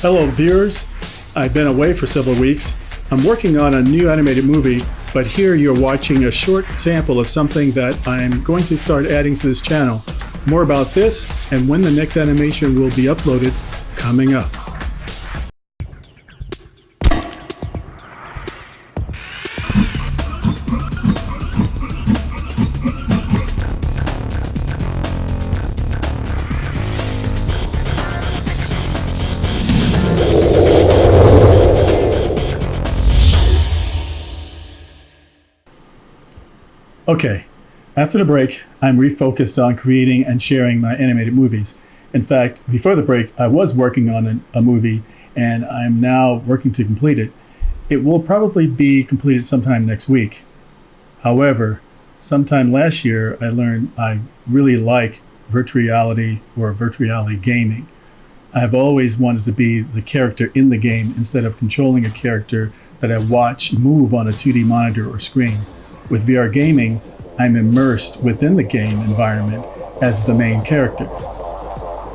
Hello viewers, I've been away for several weeks. I'm working on a new animated movie, but here you're watching a short sample of something that I'm going to start adding to this channel. More about this and when the next animation will be uploaded coming up. Okay, after the break, I'm refocused on creating and sharing my animated movies. In fact, before the break, I was working on a movie, and I'm now working to complete it. It will probably be completed sometime next week. However, sometime last year, I learned I really like virtual reality or virtual reality gaming. I've always wanted to be the character in the game instead of controlling a character that I watch move on a 2D monitor or screen. With VR gaming, I'm immersed within the game environment as the main character.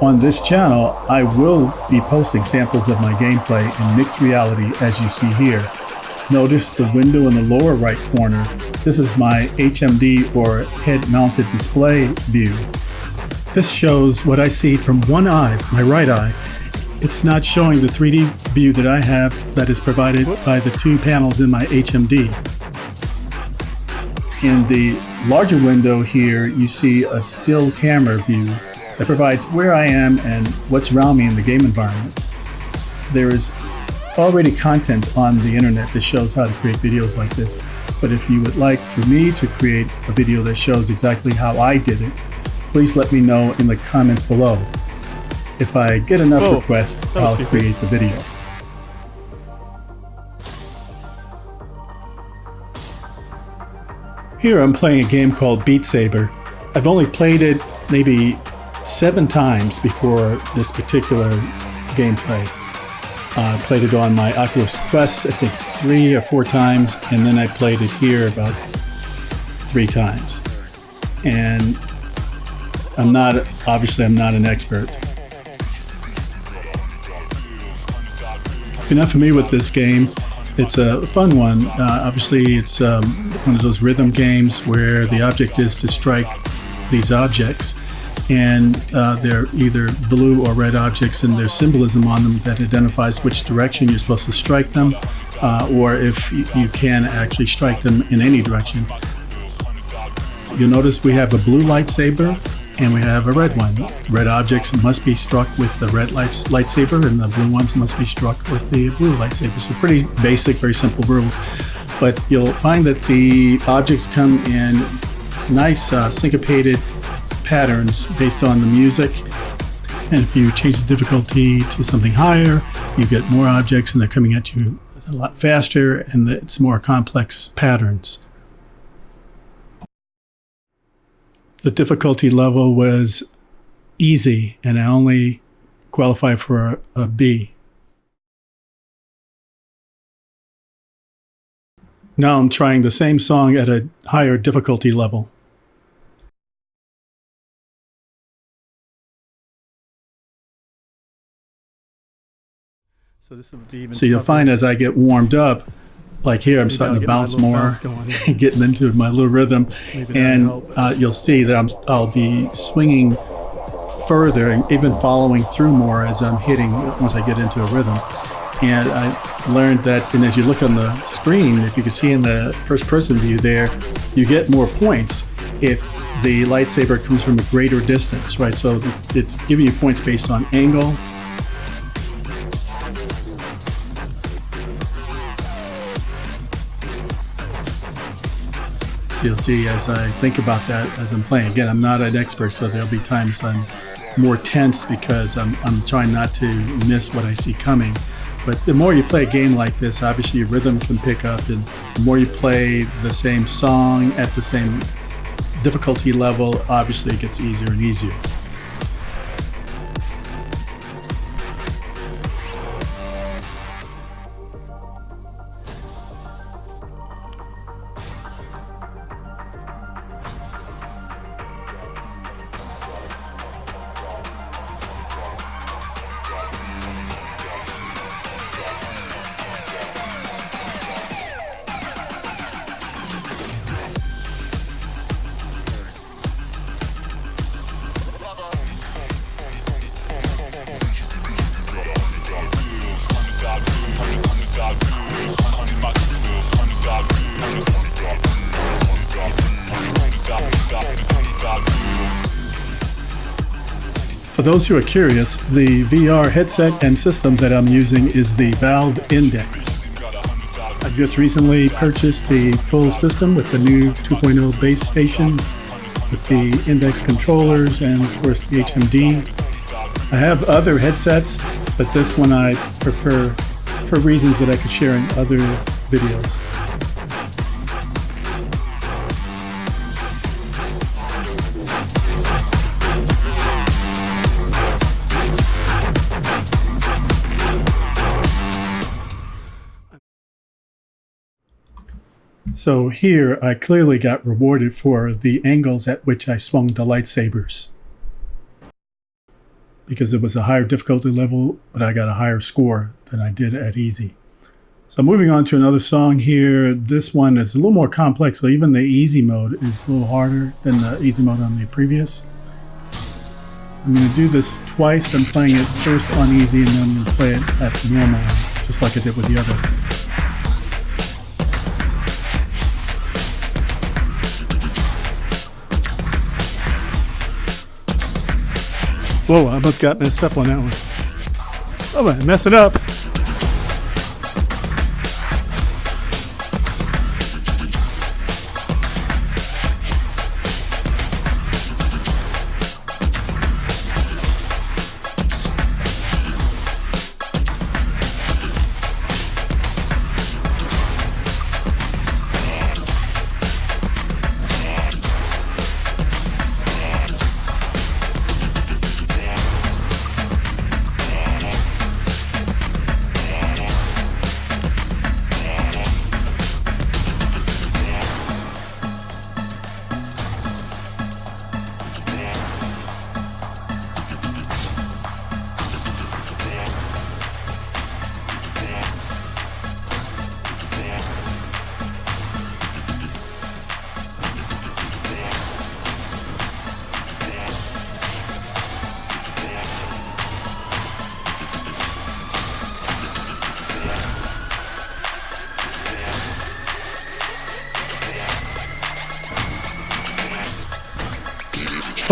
On this channel, I will be posting samples of my gameplay in mixed reality as you see here. Notice the window in the lower right corner. This is my HMD or head-mounted display view. This shows what I see from one eye, my right eye. It's not showing the 3D view that I have that is provided by the two panels in my HMD. In the larger window here, you see a still camera view that provides where I am and what's around me in the game environment. There is already content on the internet that shows how to create videos like this, but if you would like for me to create a video that shows exactly how I did it, please let me know in the comments below. If I get enough requests, I'll create the video. Here I'm playing a game called Beat Saber. I've only played it maybe 7 times before this particular gameplay. I played it on my Oculus Quest, I think 3 or 4 times, and then I played it here about 3 times. And I'm not an expert. If you're not familiar with this game, it's a fun one. Obviously, it's one of those rhythm games where the object is to strike these objects, and they're either blue or red objects, and there's symbolism on them that identifies which direction you're supposed to strike them, or if you can actually strike them in any direction. You'll notice we have a blue lightsaber and we have a red one. Red objects must be struck with the red lightsaber, and the blue ones must be struck with the blue lightsaber. So pretty basic, very simple rules. But you'll find that the objects come in nice syncopated patterns based on the music. And if you change the difficulty to something higher, you get more objects and they're coming at you a lot faster, and it's more complex patterns. The difficulty level was easy, and I only qualified for a B. Now I'm trying the same song at a higher difficulty level. So you'll find as I get warmed up, like here, I'm starting to bounce more, getting into my little rhythm, and you'll see that I'll be swinging further and even following through more as I'm hitting once I get into a rhythm. And I learned that, and as you look on the screen, if you can see in the first-person view there, you get more points if the lightsaber comes from a greater distance, right? So it's giving you points based on angle. You'll see as I think about that as I'm playing. Again, I'm not an expert, so there'll be times I'm more tense because I'm trying not to miss what I see coming. But the more you play a game like this, obviously your rhythm can pick up, and the more you play the same song at the same difficulty level, obviously it gets easier and easier. For those who are curious, the VR headset and system that I'm using is the Valve Index. I just recently purchased the full system with the new 2.0 base stations, with the Index controllers, and of course the HMD. I have other headsets, but this one I prefer for reasons that I could share in other videos. So here I clearly got rewarded for the angles at which I swung the lightsabers, because it was a higher difficulty level, but I got a higher score than I did at easy. So moving on to another song here. This one is a little more complex, so even the easy mode is a little harder than the easy mode on the previous. I'm going to do this twice. I'm playing it first on easy and then I'm going to play it at normal, just like I did with the other. Whoa, I almost got messed up on that one. Oh, I'm messing up.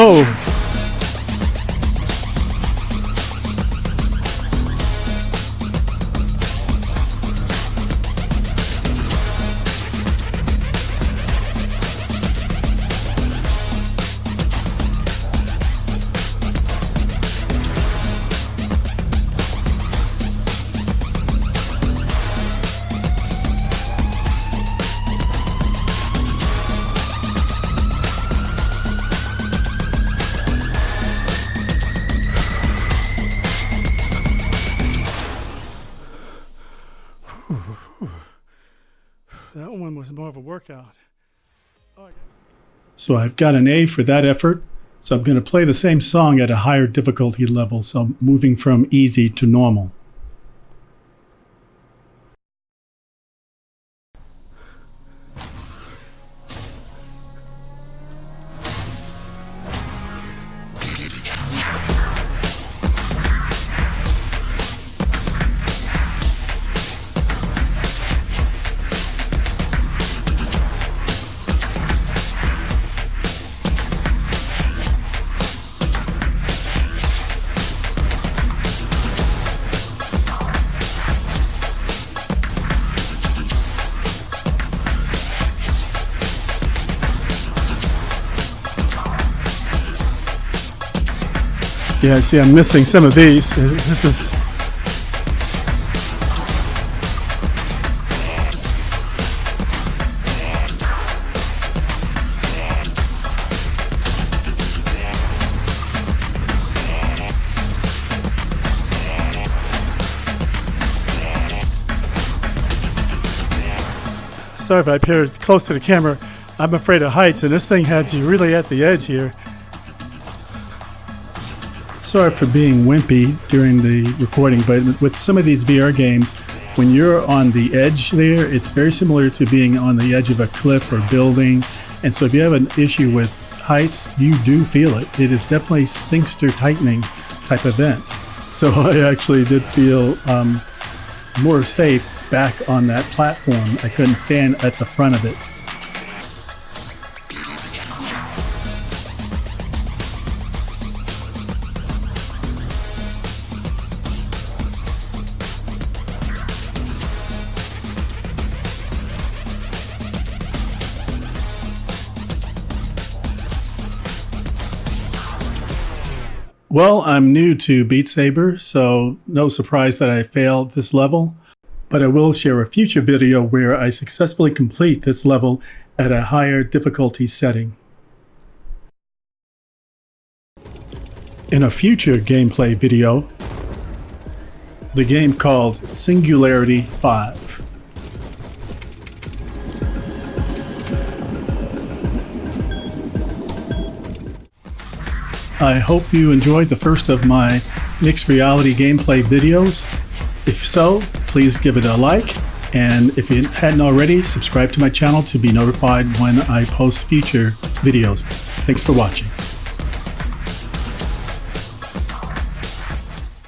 Oh! That one was more of a workout. So I've got an A for that effort. So I'm going to play the same song at a higher difficulty level. So I'm moving from easy to normal. Yeah, see, I'm missing some of these. This is... Sorry if I appear close to the camera. I'm afraid of heights, and this thing has you really at the edge here. Sorry for being wimpy during the recording, but with some of these VR games, when you're on the edge there, it's very similar to being on the edge of a cliff or building. And so if you have an issue with heights, you do feel it. It is definitely sphincter tightening type event. So I actually did feel more safe back on that platform. I couldn't stand at the front of it. Well, I'm new to Beat Saber, so no surprise that I failed this level, but I will share a future video where I successfully complete this level at a higher difficulty setting. In a future gameplay video, the game called Singularity 5. I hope you enjoyed the first of my mixed reality gameplay videos. If so, please give it a like, and if you hadn't already, subscribe to my channel to be notified when I post future videos. Thanks for watching.